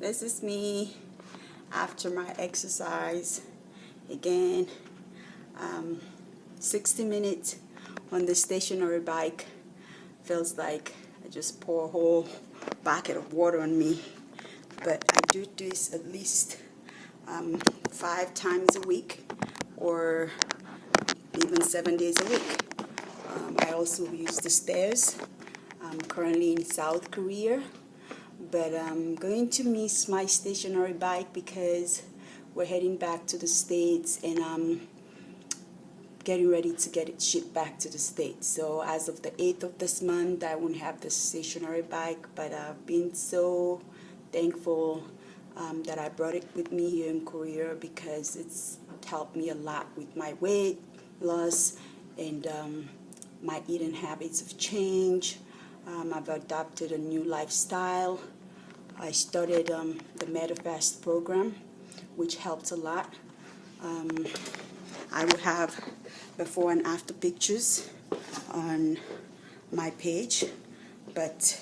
This is me after my exercise. Again, 60 minutes on the stationary bike. Feels like I just pour a whole bucket of water on me. But I do this at least 5 times a week, or even 7 days a week. I also use the stairs. I'm currently in South Korea, but I'm going to miss my stationary bike because we're heading back to the States, and I'm getting ready to get it shipped back to the States. So as of the 8th of this month, I won't have the stationary bike, but I've been so thankful that I brought it with me here in Korea, because it's helped me a lot with my weight loss, and my eating habits have changed. I've adopted a new lifestyle. I started the MetaFast program, which helped a lot. I will have before and after pictures on my page, but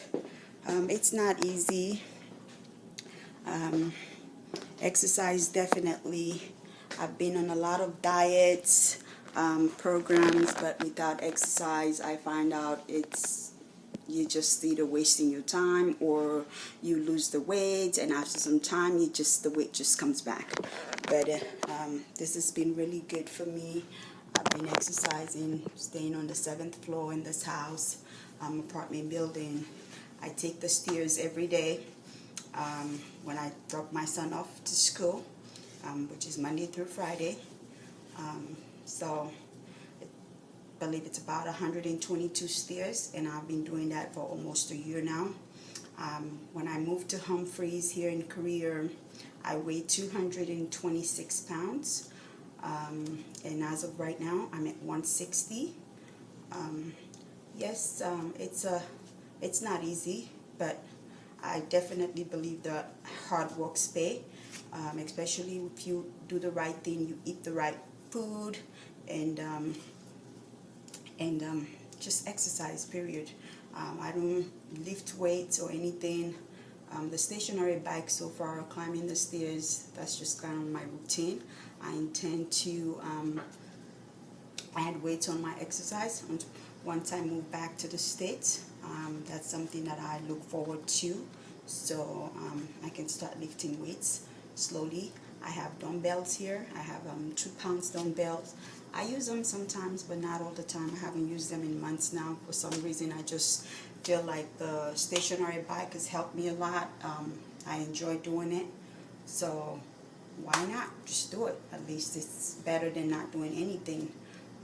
it's not easy. Exercise, definitely. I've been on a lot of diets, programs, but without exercise, I find out you just either wasting your time, or you lose the weight, and after some time the weight just comes back. But this has been really good for me. I've been exercising, staying on the 7th floor in this house, apartment building. I take the stairs every day when I drop my son off to school, which is Monday through Friday. So I believe it's about 122 stairs, and I've been doing that for almost a year now. When I moved to Humphreys here in Korea, I weighed 226 pounds, and as of right now, I'm at 160. Yes, it's not easy, but I definitely believe that hard works pay, especially if you do the right thing, you eat the right food, and just exercise, period. I don't lift weights or anything. The stationary bike so far, climbing the stairs, that's just kind of my routine. I intend to add weights on my exercise once I move back to the States. That's something that I look forward to, so I can start lifting weights slowly. I have dumbbells here. I have 2 pounds dumbbells. I use them sometimes, but not all the time. I haven't used them in months now. For some reason, I just feel like the stationary bike has helped me a lot. I enjoy doing it, so why not just do it? At least it's better than not doing anything.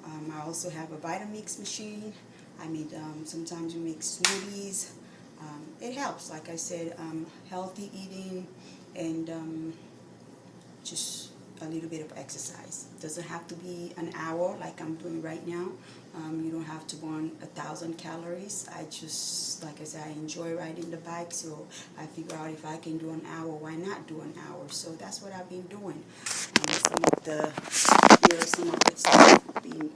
I also have a Vitamix machine. I made sometimes you make smoothies. It helps, like I said, healthy eating, and just a little bit of exercise. It doesn't have to be an hour like I'm doing right now. You don't have to burn 1,000 calories. I just, like I said, I enjoy riding the bike, so I figure out if I can do an hour, why not do an hour? So that's what I've been doing. Here are some of the stuff I've been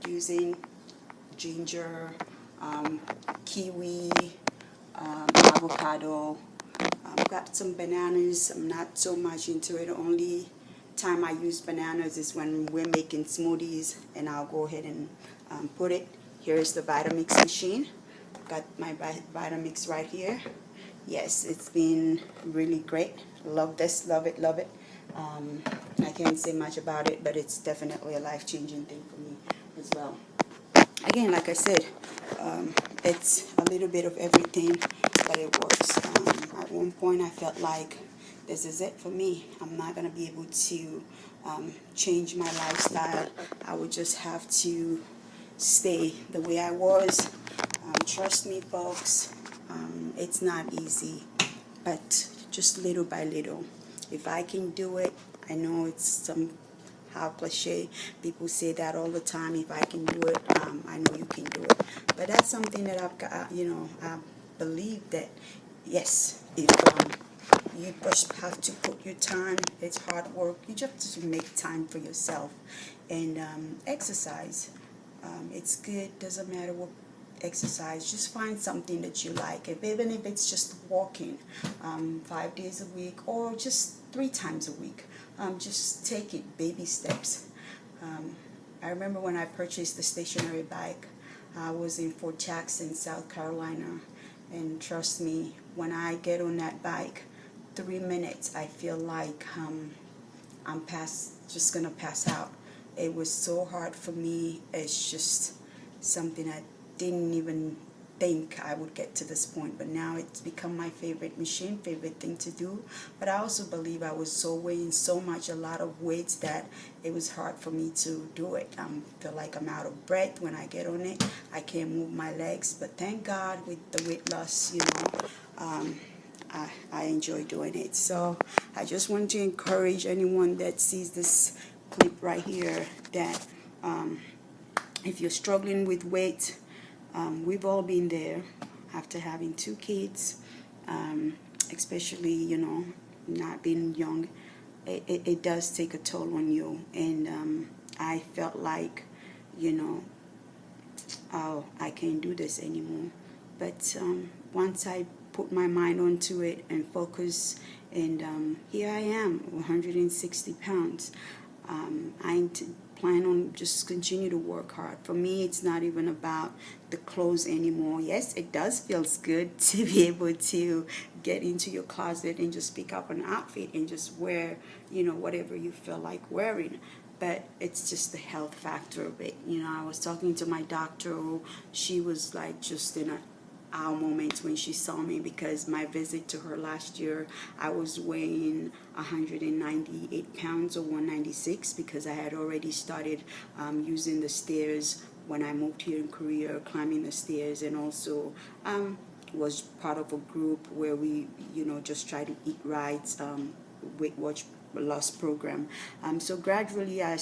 using: ginger, kiwi, avocado. I've got some bananas. I'm not so much into it. Only time I use bananas is when we're making smoothies, and I'll go ahead and put it. Here's the Vitamix machine. I've got my Vitamix right here. Yes, it's been really great. Love this, love it, love it. I can't say much about it, but it's definitely a life-changing thing for me as well. Again, like I said, it's a little bit of everything, but it works. At one point, I felt like this is it for me. I'm not going to be able to change my lifestyle. I would just have to stay the way I was. Trust me, folks, it's not easy, but just little by little. If I can do it, I know it's somehow cliche. People say that all the time. If I can do it, I know you can do it. But that's something that I've got, I believe that, yes, if you just have to put your time, it's hard work. You just have to make time for yourself, and exercise. It's good. Doesn't matter what exercise, just find something that you like, even if it's just walking 5 days a week or just 3 times a week. Just take it baby steps. I remember when I purchased the stationary bike, I was in Fort Jackson, South Carolina, and trust me, when I get on that bike, 3 minutes, I feel like I'm just gonna pass out. It was so hard for me. It's just something I didn't even think I would get to this point, but now it's become my favorite machine, favorite thing to do. But I also believe I was so weighing so much, a lot of weights, that it was hard for me to do it. I feel like I'm out of breath when I get on it. I can't move my legs, but thank God with the weight loss, I enjoy doing it. So I just want to encourage anyone that sees this clip right here that if you're struggling with weight, we've all been there after having 2 kids, especially, not being young. It does take a toll on you. And I felt like, oh, I can't do this anymore. But once I put my mind onto it and focus, and here I am, 160 pounds. I plan on just continue to work hard. For me, it's not even about the clothes anymore. Yes, it does feels good to be able to get into your closet and just pick up an outfit and just wear, whatever you feel like wearing. But it's just the health factor of it. I was talking to my doctor. She was like just in a our moments when she saw me, because my visit to her last year, I was weighing 198 pounds or 196, because I had already started using the stairs when I moved here in Korea, climbing the stairs, and also was part of a group where we, just try to eat right, Weight Watch loss program. So gradually I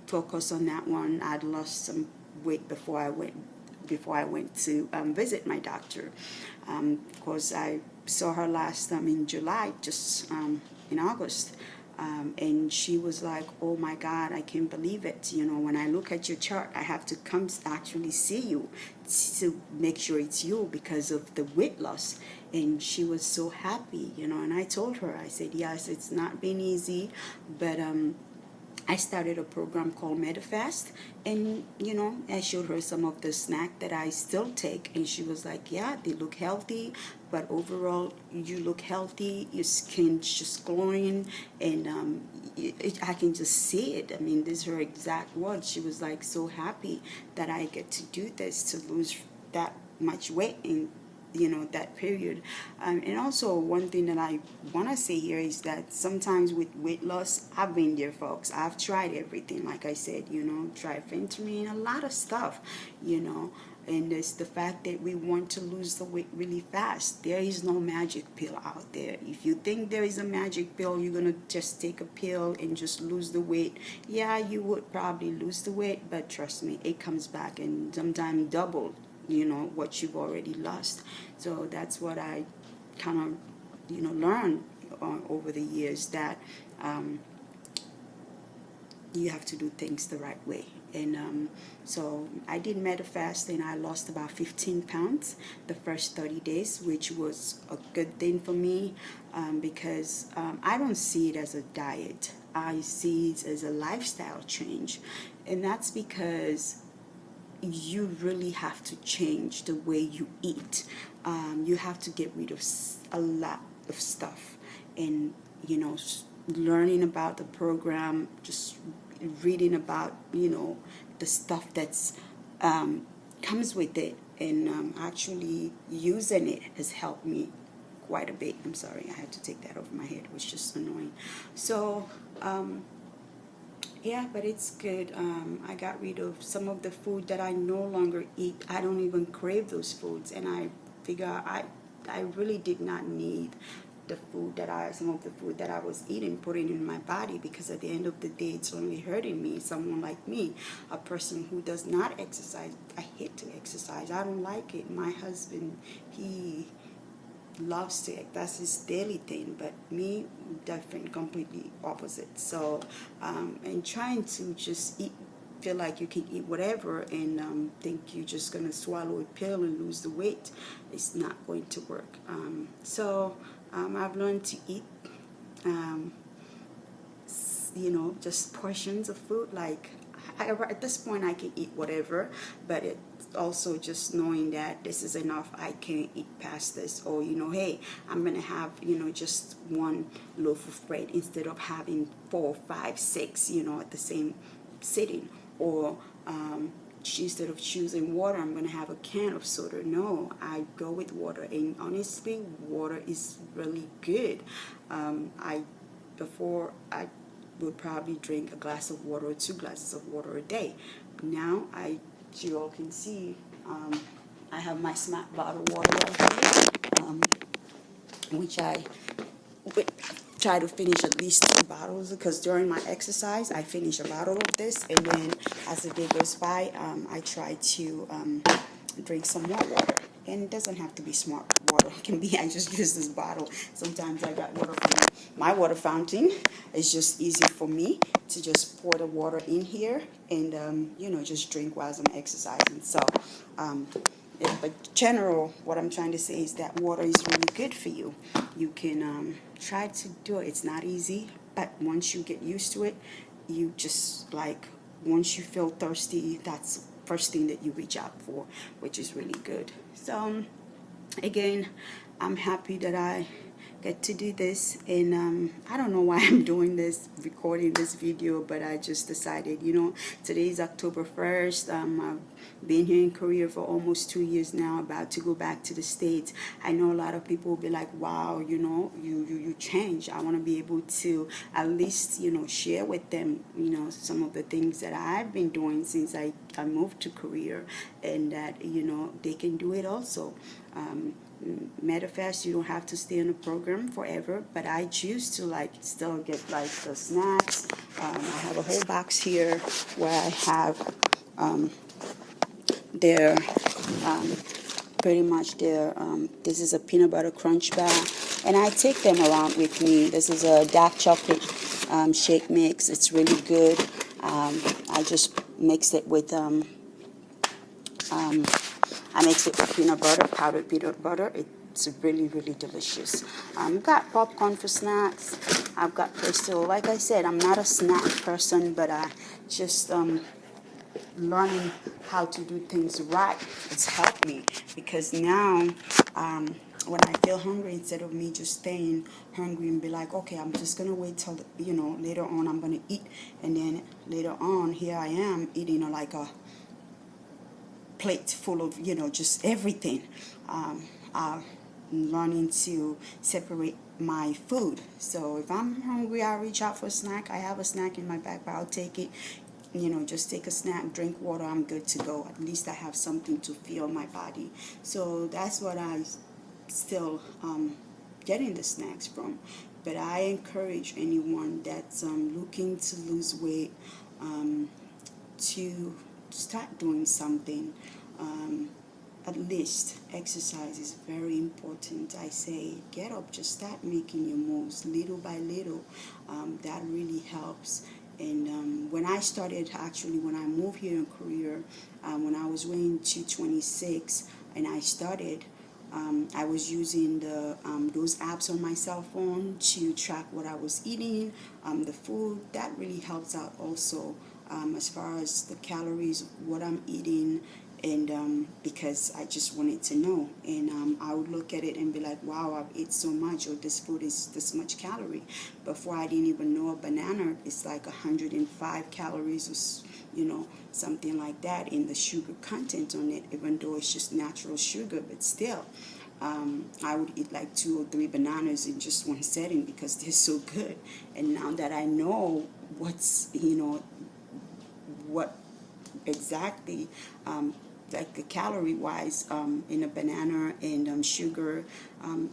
focused on that one. I'd lost some weight before I went to visit my doctor. Of course, I saw her last in July, just in August. And she was like, oh my God, I can't believe it. When I look at your chart, I have to come actually see you to make sure it's you because of the weight loss. And she was so happy, and I told her, I said, yes, it's not been easy, but I started a program called Medifast, and I showed her some of the snack that I still take, and she was like, yeah, they look healthy, but overall you look healthy, your skin's just glowing, and I can just see it. I mean, these are her exact words. She was like so happy that I get to do this, to lose that much weight in that period. And also one thing that I want to say here is that sometimes with weight loss, I've been there, folks. I've tried everything, like I said, tried Phentermine, a lot of stuff, and it's the fact that we want to lose the weight really fast. There is no magic pill out there. If you think there is a magic pill, you're going to just take a pill and just lose the weight. Yeah, you would probably lose the weight, but trust me, it comes back and sometimes double what you've already lost. So that's what I kind of learned over the years, that you have to do things the right way. And so I did Medifast, and I lost about 15 pounds the first 30 days, which was a good thing for me, because I don't see it as a diet. I see it as a lifestyle change. And that's because you really have to change the way you eat. You have to get rid of a lot of stuff, and learning about the program, just reading about the stuff that's comes with it, and actually using it has helped me quite a bit. I'm sorry, I had to take that off my head. It was just annoying. So yeah, but it's good. I got rid of some of the food that I no longer eat. I don't even crave those foods, and I figure I really did not need some of the food that I was eating, putting in my body, because at the end of the day, it's only hurting me. Someone like me, a person who does not exercise. I hate to exercise. I don't like it. My husband, he loves to, that's his daily thing, but me, different, completely opposite. So and trying to just eat feel like you can eat whatever and think you're just gonna swallow a pill and lose the weight, it's not going to work. I've learned to eat just portions of food. Like at this point I can eat whatever, but it's also just knowing that this is enough, I can't eat past this. Or hey, I'm gonna have just one loaf of bread instead of having 4, 5, 6 at the same sitting. Or instead of choosing water, I'm gonna have a can of soda. No, I go with water, and honestly water is really good. Before I would probably drink a glass of water or 2 glasses of water a day. Now you all can see, I have my Smart bottled water right here, which I would try to finish at least 2 bottles, because during my exercise I finish a bottle of this, and then as the day goes by, I try to drink some more water. And it doesn't have to be Smart water. It can be, I just use this bottle. Sometimes I got water from my water fountain. It's just easy for me to just pour the water in here and just drink while I'm exercising. So but general, what I'm trying to say is that water is really good for you. You can try to do it. It's not easy, but once you get used to it, you just once you feel thirsty, that's first thing that you reach out for, which is really good. So again, I'm happy that I get to do this, and I don't know why I'm doing this, recording this video, but I just decided, today is October 1st. I've been here in Korea for almost 2 years now, about to go back to the States. I know a lot of people will be like, wow, you changed. I want to be able to at least, share with them, some of the things that I've been doing since I moved to Korea, and that, they can do it also. Matter of fact, you don't have to stay in a program forever, but I choose to still get the snacks. I have a whole box here where I have their pretty much their this is a peanut butter crunch bar, and I take them around with me. This is a dark chocolate shake mix. It's really good. I just mix it with I mix it with peanut butter, powdered peanut butter. It's really, really delicious. I've got popcorn for snacks. I've got Crystal. Like I said, I'm not a snack person, but I just learning how to do things right. It's helped me, because now when I feel hungry, instead of me just staying hungry and be like, okay, I'm just gonna wait till later on I'm gonna eat, and then later on here I am eating like a plate full of just everything. I'm learning to separate my food. So if I'm hungry, I reach out for a snack. I have a snack in my backpack, I'll take it. Just take a snack, drink water, I'm good to go. At least I have something to fuel my body. So that's what I still getting the snacks from. But I encourage anyone that's looking to lose weight to start doing something. At least exercise is very important. I say get up, just start making your moves little by little. That really helps. And when I started, actually, when I moved here in Korea, when I was weighing 226 and I started, I was using those apps on my cell phone to track what I was eating, the food. That really helps out also, as far as the calories, what I'm eating, and because I just wanted to know. And I would look at it and be like, wow, I've ate so much, or this food is this much calorie. Before, I didn't even know a banana is like 105 calories, or something like that, in the sugar content on it, even though it's just natural sugar. But still, I would eat like 2 or 3 bananas in just one setting because they're so good. And now that I know what's, what exactly, like the calorie wise, in a banana and sugar,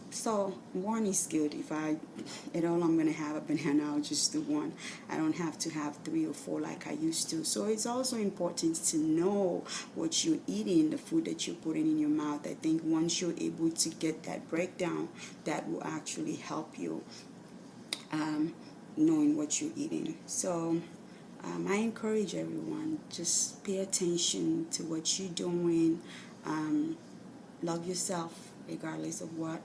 so one is good. If at all I'm gonna have a banana, I'll just do one. I don't have to have 3 or 4 like I used to. So it's also important to know what you're eating, the food that you're putting in your mouth. I think once you're able to get that breakdown, that will actually help you, knowing what you're eating. So I encourage everyone, just pay attention to what you're doing. Um, Love yourself regardless of what,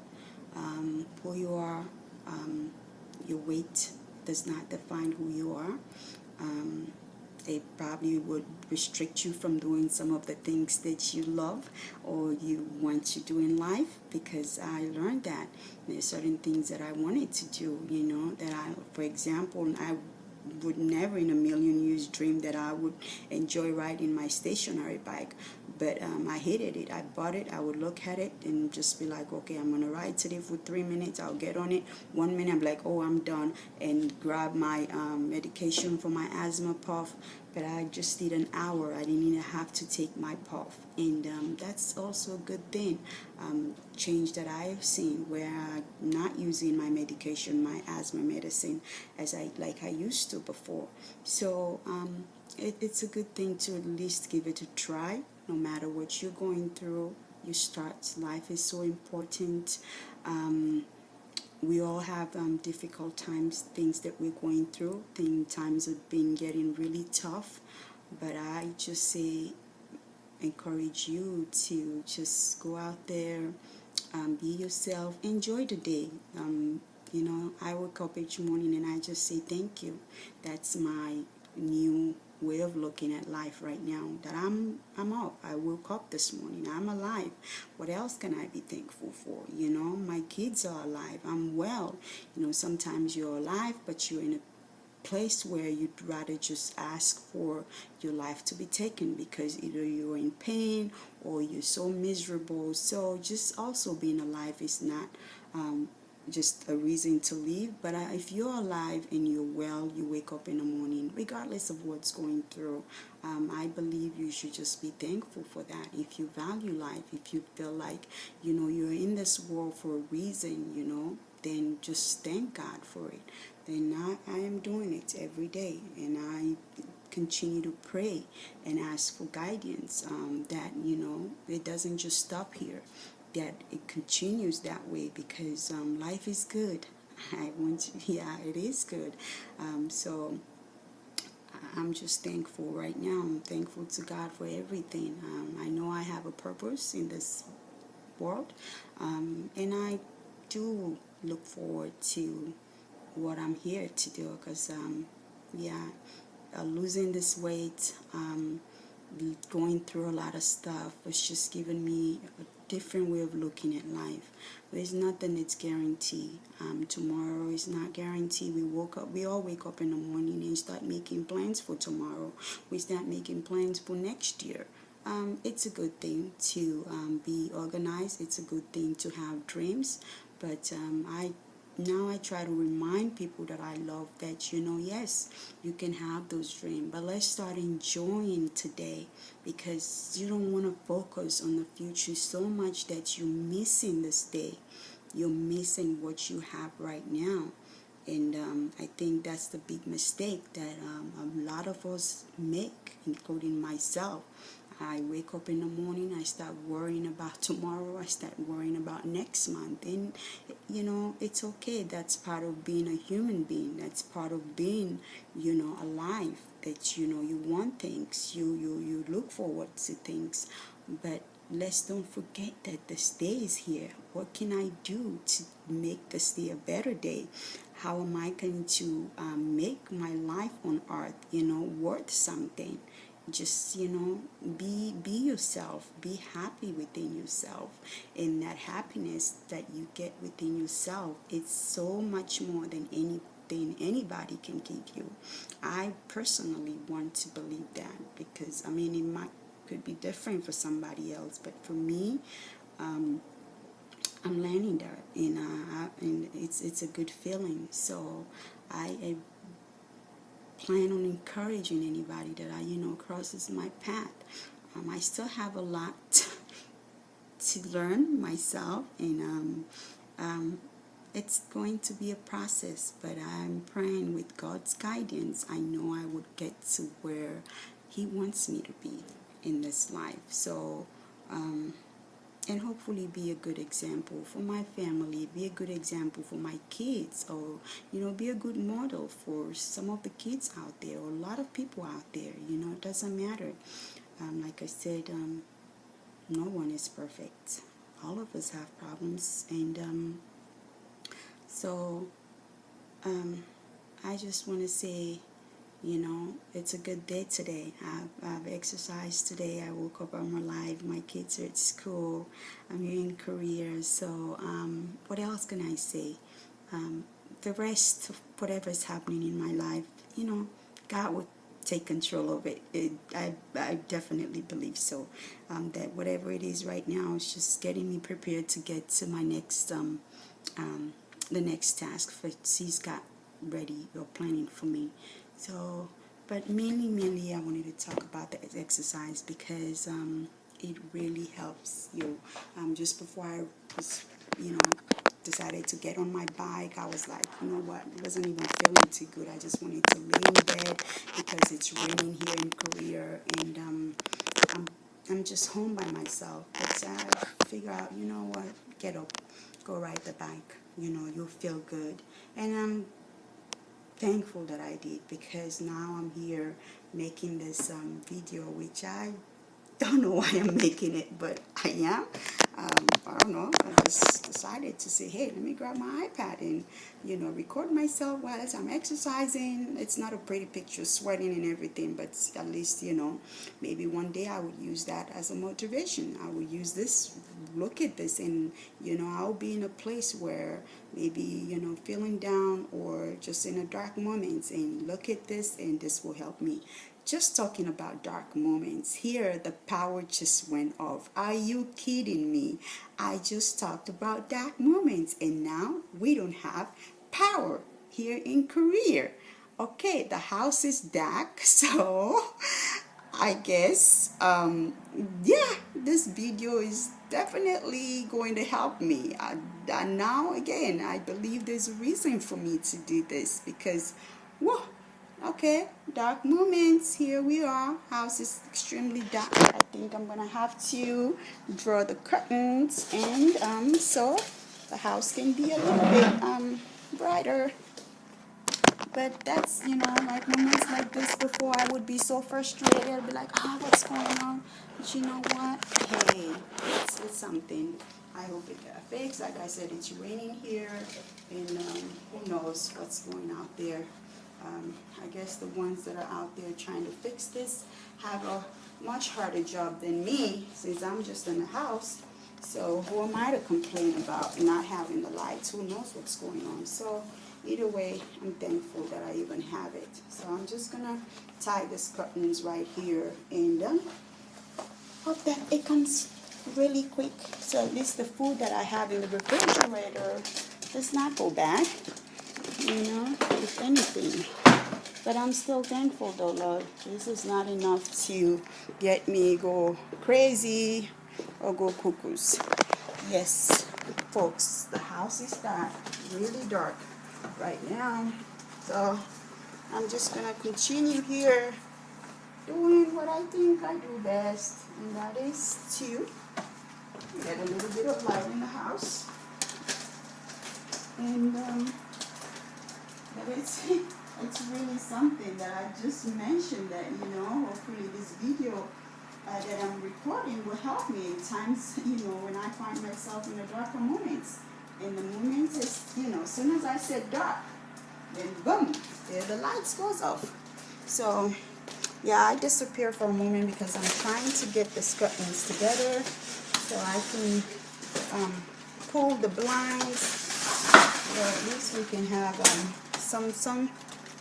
who you are. Your weight does not define who you are. Um, it probably would restrict you from doing some of the things that you love or you want to do in life, because I learned that there's certain things that I wanted to do, that for example, I would never in a million years dream that I would enjoy riding my stationary bike. But I hated it. I bought it. I would look at it and just be like, okay, I'm going to ride today for 3 minutes. I'll get on it. 1 minute, I'm like, oh, I'm done. And grab my medication for my asthma puff. But I just did an hour. I didn't even have to take my puff. And that's also a good thing. Change that I have seen, where I'm not using my medication, my asthma medicine, as I used to before. So it's a good thing to at least give it a try. No matter what you're going through, you start. Life is so important. We all have difficult times, things that we're going through. Times have been getting really tough. But I just say, encourage you to just go out there, be yourself, enjoy the day. I wake up each morning and I just say thank you. That's my new way of looking at life right now, that I'm up. I woke up this morning. I'm alive. What else can I be thankful for? My kids are alive. I'm well. Sometimes you're alive, but you're in a place where you'd rather just ask for your life to be taken because either you're in pain or you're so miserable. So just also being alive is not just a reason to live. But if you're alive and you're well, you wake up in the morning, regardless of what's going through, I believe you should just be thankful for that. If you value life, if you feel like, you're in this world for a reason, then just thank God for it. Then I am doing it every day, and I continue to pray and ask for guidance, that, it doesn't just stop here, that it continues that way, because life is good. Yeah, it is good. So I'm just thankful right now. I'm thankful to God for everything. I know I have a purpose in this world, and I do look forward to what I'm here to do, because yeah, losing this weight, going through a lot of stuff was just giving me a different way of looking at life. There's nothing that's guaranteed. Tomorrow is not guaranteed. We all wake up in the morning and start making plans for tomorrow. We start making plans for next year. It's a good thing to be organized. It's a good thing to have dreams. But I try to remind people that I love that, yes, you can have those dreams, but let's start enjoying today, because you don't want to focus on the future so much that you're missing this day. You're missing what you have right now. And I think that's the big mistake that a lot of us make, including myself. I wake up in the morning, I start worrying about tomorrow, I start worrying about next month. And, it's okay. That's part of being a human being. That's part of being, alive. That, you want things, you look forward to things. But let's don't forget that this day is here. What can I do to make this day a better day? How am I going to make my life on earth, worth something? Just, be yourself. Be happy within yourself. And that happiness that you get within yourself, it's so much more than anything anybody can give you. I personally want to believe that, because it could be different for somebody else, but for me, I'm learning that, and it's a good feeling. So I plan on encouraging anybody that crosses my path. I still have a lot to learn myself, and it's going to be a process, but I'm praying with God's guidance. I know I would get to where He wants me to be in this life. So and hopefully be a good example for my family, be a good example for my kids, or be a good model for some of the kids out there, or a lot of people out there. It doesn't matter. Like I said, no one is perfect. All of us have problems, and so I just want to say, it's a good day today. I've exercised today. I woke up, I'm alive. My kids are at school. I'm here in Korea. So what else can I say? The rest of whatever's happening in my life, God would take control of it. I definitely believe so. That whatever it is right now is just getting me prepared to get to my next the next task for He's got ready or planning for me. So, but mainly I wanted to talk about the exercise because it really helps you. Just before I was, decided to get on my bike, I was like, you know what, I wasn't even feeling too good. I just wanted to lay in bed because it's raining here in Korea, and I'm just home by myself. But I figure out, you know what, get up, go ride the bike. You'll feel good, and I'm thankful that I did, because now I'm here making this video, which I don't know why I'm making it, but I am. I don't know. I just decided to say, hey, let me grab my iPad and, record myself while I'm exercising. It's not a pretty picture, sweating and everything, but at least, maybe one day I would use that as a motivation. I would use this, look at this, and, I'll be in a place where maybe, feeling down or just in a dark moments, and look at this, and this will help me. Just talking about dark moments. Here, the power just went off. Are you kidding me? I just talked about dark moments, and now we don't have power here in Korea. Okay, the house is dark, so I guess, yeah, this video is definitely going to help me. And now, again, I believe there's a reason for me to do this, because, whoa. Okay, dark moments. Here we are. House is extremely dark. I think I'm gonna have to draw the curtains, and so the house can be a little bit brighter. But that's, like moments like this before, I would be so frustrated. I'd be like, what's going on? But you know what? Hey, it's something. I hope it got fixed. Like I said, it's raining here, and who knows what's going out there. I guess the ones that are out there trying to fix this have a much harder job than me, since I'm just in the house. So who am I to complain about not having the lights? Who knows what's going on? So either way, I'm thankful that I even have it. So I'm just gonna tie this curtains right here, and hope that it comes really quick. So at least the food that I have in the refrigerator does not go bad, if anything. But I'm still thankful though, Lord. This is not enough to get me go crazy or go cuckoos. Yes, folks, the house is dark, really dark right now. So I'm just going to continue here doing what I think I do best, and that is to get a little bit of light in the house. And but it's really something that I just mentioned, that, hopefully this video that I'm recording will help me in times, when I find myself in the darker moments. And the moments is, as soon as I said dark, then boom, there the lights goes off. So, yeah, I disappear for a moment because I'm trying to get the curtains together so I can pull the blinds, so at least we can have some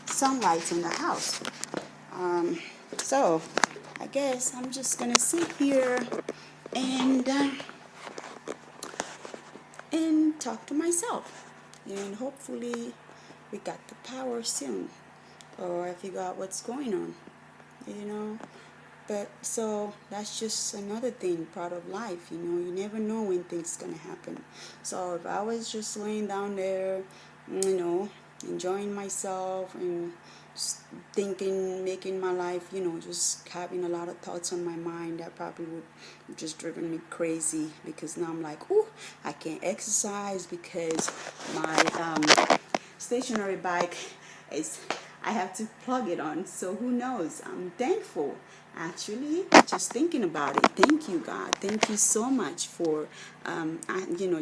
sunlight in the house. So I guess I'm just gonna sit here and talk to myself, and hopefully we got the power soon, or I figure out what's going on, But so that's just another thing, part of life, you never know when things gonna happen. So if I was just laying down there, enjoying myself and thinking, making my life, just having a lot of thoughts on my mind that probably would just driven me crazy, because now I'm like, oh, I can't exercise because my stationary bike is, I have to plug it on. So who knows? I'm thankful. Actually, just thinking about it. Thank you, God. Thank you so much for,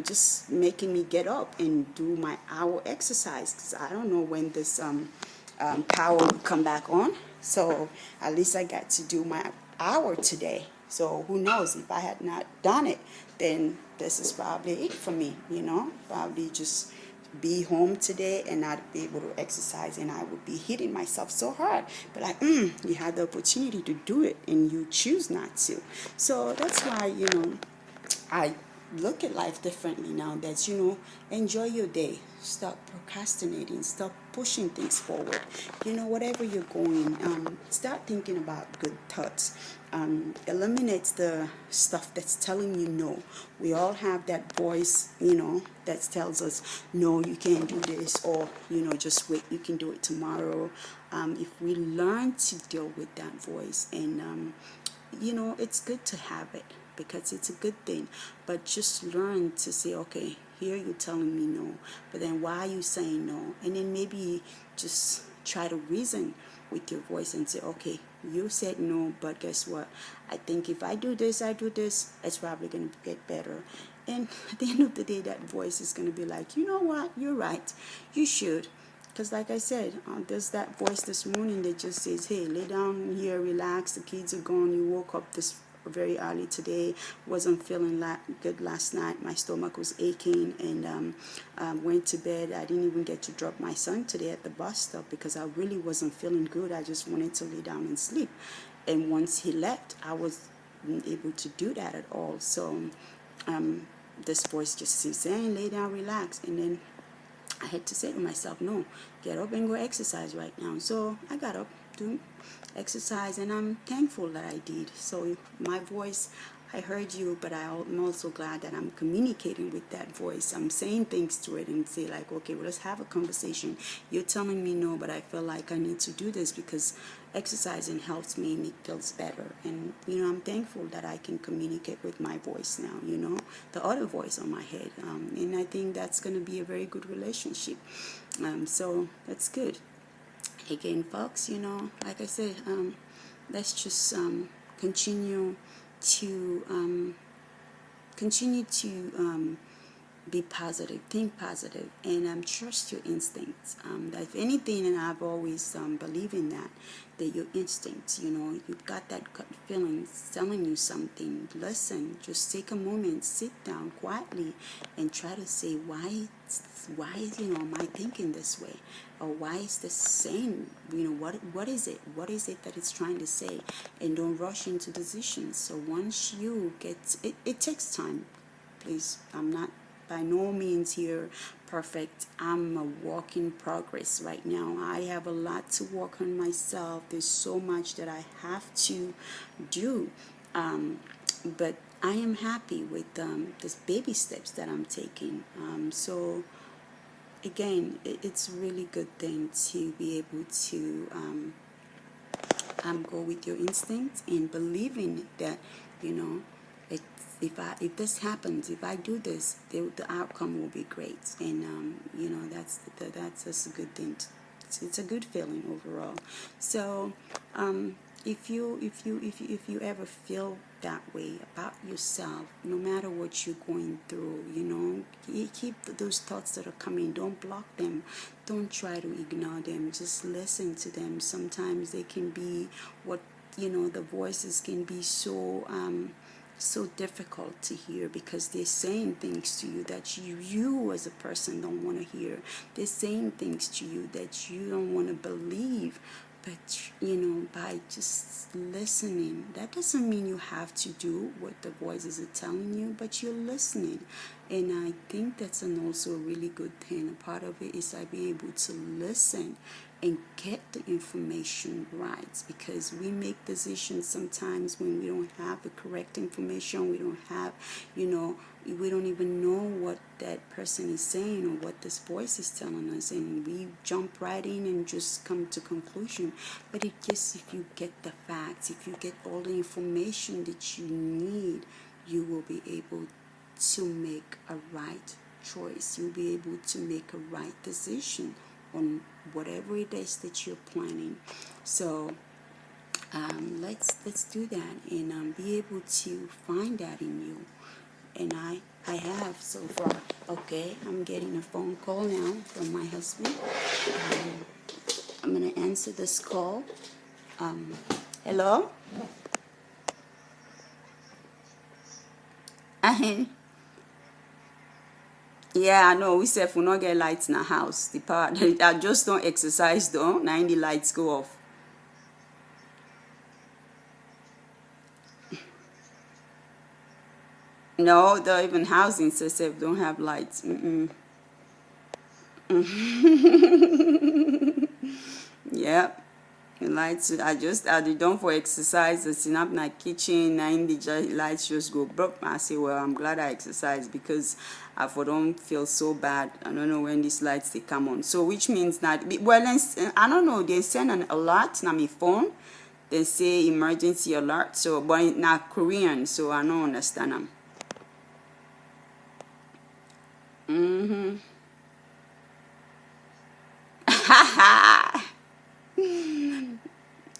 just making me get up and do my hour exercise, because I don't know when this power will come back on. So at least I got to do my hour today. So who knows, if I had not done it, then this is probably it for me, probably just be home today and not be able to exercise, and I would be hitting myself so hard. But like, you had the opportunity to do it and you choose not to. So that's why, I look at life differently now. That, enjoy your day. Stop procrastinating. Stop pushing things forward. Whatever you're going, start thinking about good thoughts. Eliminate the stuff that's telling you no. We all have that voice, that tells us, no, you can't do this, or, just wait, you can do it tomorrow. If we learn to deal with that voice, and it's good to have it, because it's a good thing, but just learn to say, okay, here you're telling me no, but then why are you saying no? And then maybe just try to reason with your voice and say, okay, you said no, but guess what? I think if I do this, it's probably going to get better. And at the end of the day, that voice is going to be like, you know what? You're right. You should. Because like I said, there's that voice this morning that just says, hey, lay down here, relax. The kids are gone. You woke up this very early today. Wasn't feeling good last night. My stomach was aching, and went to bed. I didn't even get to drop my son today at the bus stop because I really wasn't feeling good. I just wanted to lay down and sleep. And once he left, I wasn't able to do that at all. So this voice just keeps saying, lay down, relax. And then I had to say to myself, no, get up and go exercise right now. So I got up to exercise, and I'm thankful that I did. So my voice, I heard you, but I'm also glad that I'm communicating with that voice. I'm saying things to it and say like, okay, well, let's have a conversation. You're telling me no, but I feel like I need to do this because exercising helps me and it feels better. And, I'm thankful that I can communicate with my voice now, the other voice on my head. And I think that's going to be a very good relationship. So that's good. Again, folks, like I said, let's just continue to be positive, think positive, and trust your instincts. That if anything, and I've always believed in that your instincts, you've got that gut feeling telling you something. Listen, just take a moment, sit down quietly, and try to say why am I thinking this way, or why is this saying, what is it? What is it that it's trying to say? And don't rush into decisions. So once you get it takes time. Please, I'm not by no means here perfect. I'm a work in progress right now. I have a lot to work on myself. There's so much that I have to do. But I am happy with this baby steps that I'm taking. So again, it's a really good thing to be able to go with your instincts and believing that, it's, if this happens, if I do this, the outcome will be great. And that's just a good thing. It's a good feeling overall. So if you ever feel that way about yourself, no matter what you're going through, you keep those thoughts that are coming. Don't block them. Don't try to ignore them. Just listen to them. Sometimes they can be the voices can be so difficult to hear, because they're saying things to you that you as a person don't want to hear. They're saying things to you that you don't want to believe. But by just listening, that doesn't mean you have to do what the voices are telling you, but you're listening. And I think that's also a really good thing. A part of it is I be able to listen and get the information right, because we make decisions sometimes when we don't have the correct information. We don't have, we don't even know what that person is saying or what this voice is telling us, and we jump right in and just come to conclusion. But it just, if you get the facts, if you get all the information that you need, you will be able to make a right choice. You'll be able to make a right decision on whatever it is that you're planning. So let's do that, and be able to find that in you. And I have so far. Okay, I'm getting a phone call now from my husband. I'm gonna answer this call. Hello. Yeah, I know. We said if we not get lights in the house, the power. I just don't exercise though. Now the lights go off. No, the even housing itself don't have lights. Yeah, the lights. I did done for exercise. I sit up in my kitchen, and the lights just go broke. I say, well, I'm glad I exercise, because I for don't feel so bad. I don't know when these lights they come on. So which means that, well, I don't know. They send an alert on my phone. They say emergency alert. So, but it's not Korean, so I don't understand them.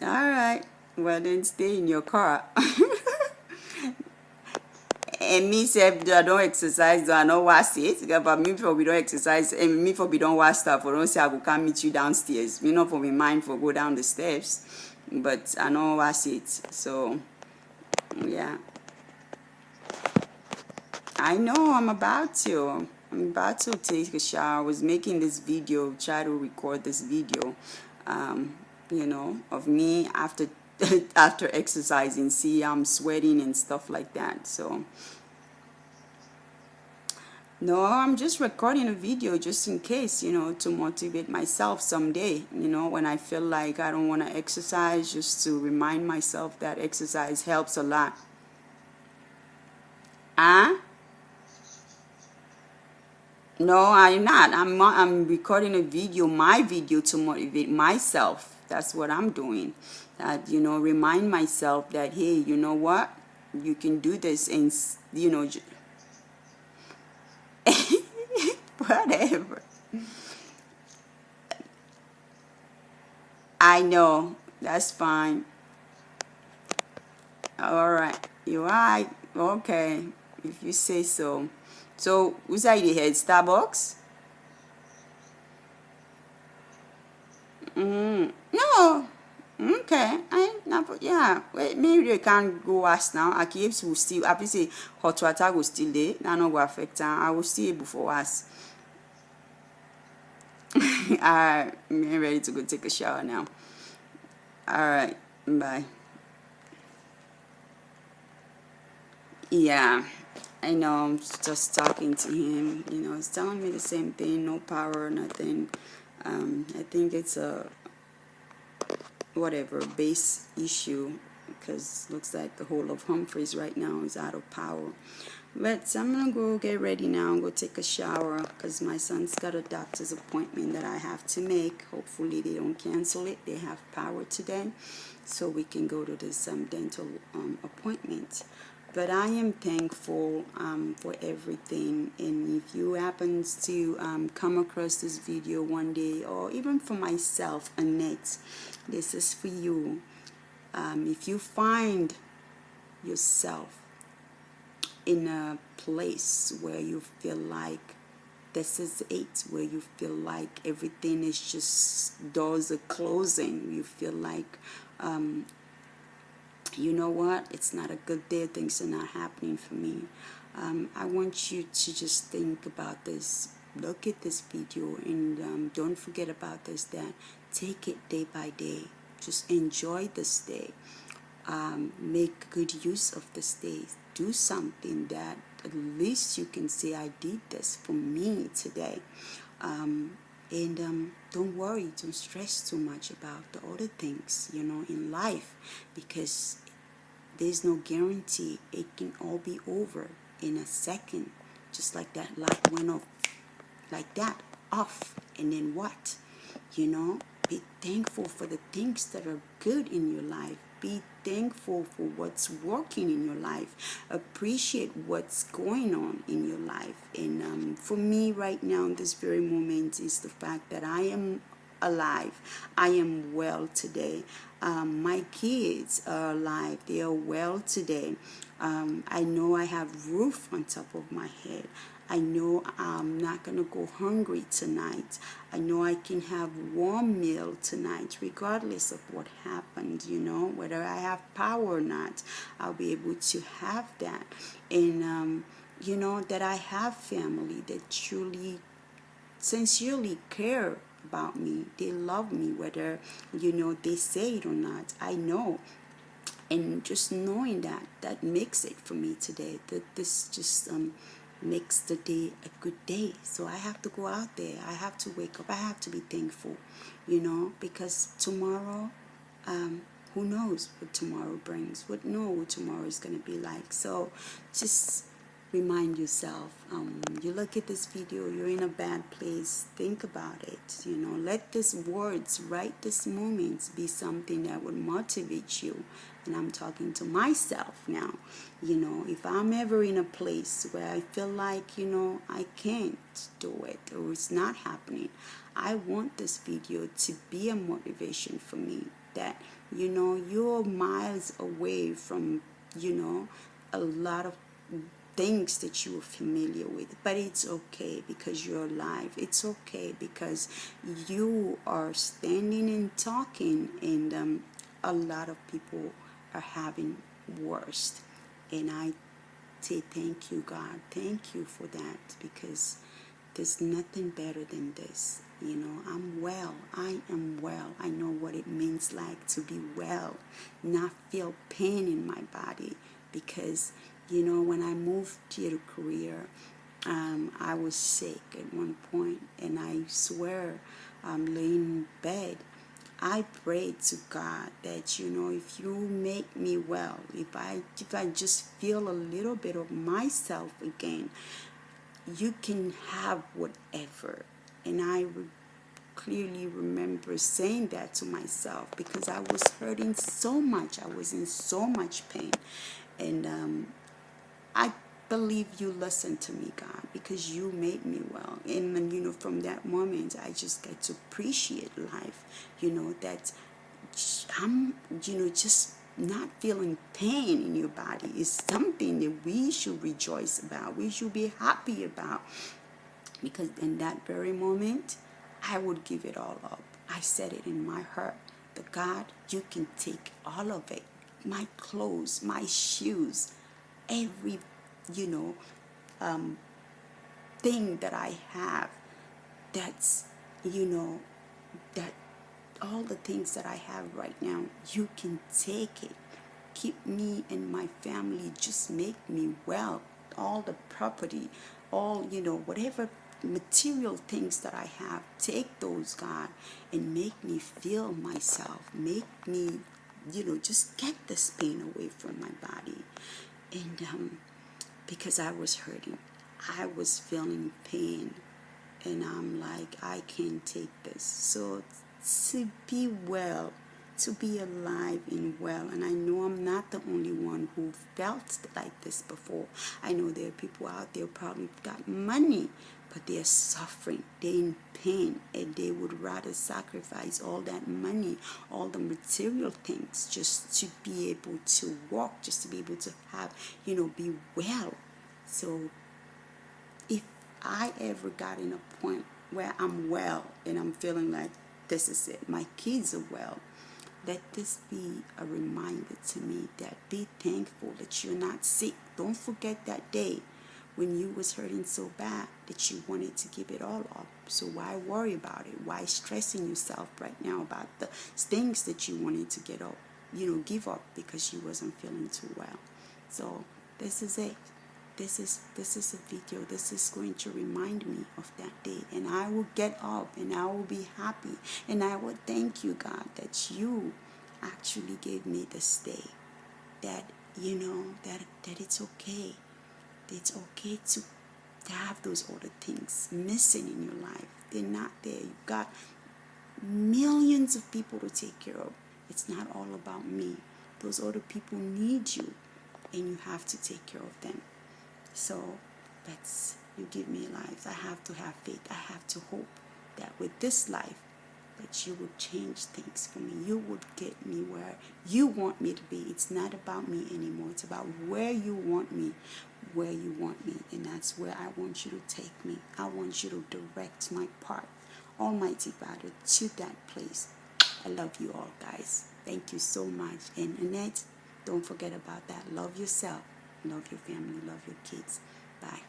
All right. Well, then stay in your car. And me say I don't exercise, I don't wash it. But me for we don't exercise, and me for we don't wash stuff. For don't say I will come meet you downstairs. Me not for me mind for go down the steps, but I don't wash it. So yeah, I know I'm about to. I'm about to take a shower. I was making this video, try to record this video, of me after after exercising. See, I'm sweating and stuff like that. So no, I'm just recording a video just in case, to motivate myself someday, when I feel like I don't want to exercise, just to remind myself that exercise helps a lot. Huh? No, I'm not. I'm recording a video, my video, to motivate myself. That's what I'm doing. That, remind myself that, hey, you know what? You can do this, and, whatever. I know. That's fine. All right. You're right. Okay. If you say so. So, who's that you head? Starbucks? No. Okay. Yeah. Wait, maybe they can't go wash now. I keep will still. I say hot water will still there. That not go affect her. I will still able for wash. Alright. I'm ready to go take a shower now. Alright. Bye. Yeah. I know, I'm just talking to him, he's telling me the same thing, no power, nothing. I think it's a whatever base issue, because looks like the whole of Humphreys right now is out of power. But I'm gonna go get ready now and go take a shower, because my son's got a doctor's appointment that I have to make. Hopefully they don't cancel it. They have power today, so we can go to this dental appointment. But I am thankful for everything, and if you happen to come across this video one day, or even for myself, Annette, this is for you. If you find yourself in a place where you feel like this is it, where you feel like everything is just, doors are closing, you feel like you know what, it's not a good day, things are not happening for me, I want you to just think about this, look at this video, and don't forget about this, that take it day by day, just enjoy this day, make good use of this day, do something that at least you can say, I did this for me today. And don't worry, don't stress too much about the other things, in life, because there's no guarantee it can all be over in a second. Just like that light went off, like that, off, and then what? Be thankful for the things that are good in your life. Be thankful for what's working in your life. Appreciate what's going on in your life. And for me right now in this very moment is the fact that I am alive. I am well today. My kids are alive. They are well today. I know I have roof on top of my head. I know I'm not going to go hungry tonight. I know I can have warm meal tonight regardless of what happened, whether I have power or not. I'll be able to have that. And, that I have family that truly, sincerely care about me. They love me, whether, they say it or not. I know. And just knowing that makes it for me today. That this just makes the day a good day. So I have to go out there. I have to wake up. I have to be thankful, because tomorrow, who knows what tomorrow brings? What tomorrow is going to be like. So just remind yourself, you look at this video, you're in a bad place, think about it. Let these words right this moment be something that would motivate you. And I'm talking to myself now. If I'm ever in a place where I feel like, I can't do it or it's not happening, I want this video to be a motivation for me that, you're miles away from, a lot of things that you are familiar with, but it's okay because you're alive. It's okay because you are standing and talking, and a lot of people are having worst. And I say thank you, God. Thank you for that, because there's nothing better than this. I'm well. I am well. I know what it means like to be well, not feel pain in my body, because when I moved here to Korea, I was sick at one point, and I swear, I'm laying in bed, I prayed to God that, if you make me well, if I just feel a little bit of myself again, you can have whatever. And I clearly remember saying that to myself, because I was hurting so much. I was in so much pain. And I believe you listened to me, God, because you made me well. And from that moment, I just get to appreciate life, that I'm, just not feeling pain in your body is something that we should rejoice about. We should be happy about, because in that very moment, I would give it all up. I said it in my heart, that God, you can take all of it. My clothes, my shoes, every, thing that I have, that's, that all the things that I have right now, you can take it. Keep me and my family, just make me well. All the property, all, whatever material things that I have, take those, God, and make me feel myself. Make me, just get this pain away from my body. And because I was hurting, I was feeling pain, and I'm like, I can't take this. So to be well, to be alive and well, and I know I'm not the only one who felt like this before. I know there are people out there probably got money, but they're suffering, they're in pain, and they would rather sacrifice all that money, all the material things, just to be able to walk, just to be able to have, be well. So if I ever got in a point where I'm well and I'm feeling like this is it, my kids are well, let this be a reminder to me that be thankful that you're not sick. Don't forget that day when you was hurting so bad that you wanted to give it all up. So why worry about it? Why stressing yourself right now about the things that you wanted to get up, give up because you wasn't feeling too well? So this is it. this is a video. This is going to remind me of that day, and I will get up and I will be happy, and I will thank you, God, that you actually gave me this day. That that it's okay. It's okay to have those other things missing in your life. They're not there. You've got millions of people to take care of. It's not all about me. Those other people need you, and you have to take care of them. So that's, you give me life. I have to have faith. I have to hope that with this life, that you would change things for me. You would get me where you want me to be. It's not about me anymore. It's about where you want me, and that's where I want you to take me. I want you to direct my path, Almighty Father, to that place. I love you all, guys. Thank you so much. And Annette, don't forget about that. Love yourself, love your family, love your kids. Bye.